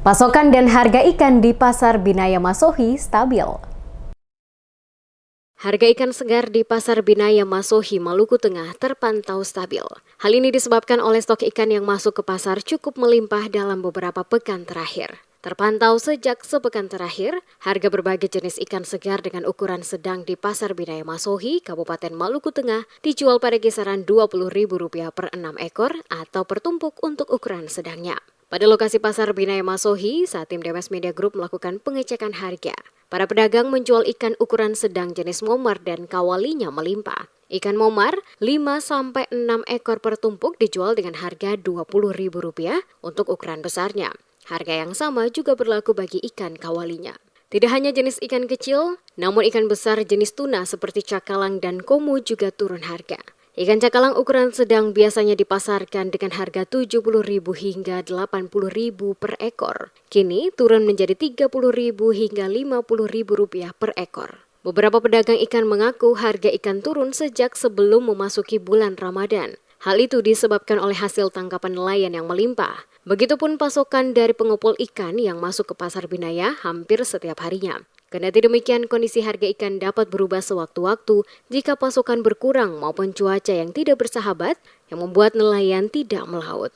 Pasokan dan harga ikan di Pasar Binaya Masohi stabil. Harga ikan segar di Pasar Binaya Masohi, Maluku Tengah terpantau stabil. Hal ini disebabkan oleh stok ikan yang masuk ke pasar cukup melimpah dalam beberapa pekan terakhir. Terpantau sejak sepekan terakhir, harga berbagai jenis ikan segar dengan ukuran sedang di Pasar Binaya Masohi, Kabupaten Maluku Tengah, dijual pada kisaran Rp20.000 per 6 ekor atau per tumpuk untuk ukuran sedangnya. Pada lokasi Pasar Binaya Masohi, saat tim Demes Media Group melakukan pengecekan harga, para pedagang menjual ikan ukuran sedang jenis momar dan kawalinya melimpah. Ikan momar 5-6 ekor per tumpuk dijual dengan harga Rp20.000 untuk ukuran besarnya. Harga yang sama juga berlaku bagi ikan kawalinya. Tidak hanya jenis ikan kecil, namun ikan besar jenis tuna seperti cakalang dan komu juga turun harga. Ikan cakalang ukuran sedang biasanya dipasarkan dengan harga Rp70.000 hingga Rp80.000 per ekor. Kini turun menjadi Rp30.000 hingga Rp50.000 per ekor. Beberapa pedagang ikan mengaku harga ikan turun sejak sebelum memasuki bulan Ramadan. Hal itu disebabkan oleh hasil tangkapan nelayan yang melimpah. Begitupun pasokan dari pengepul ikan yang masuk ke Pasar Binaya hampir setiap harinya. Kendati demikian, kondisi harga ikan dapat berubah sewaktu-waktu jika pasokan berkurang maupun cuaca yang tidak bersahabat yang membuat nelayan tidak melaut.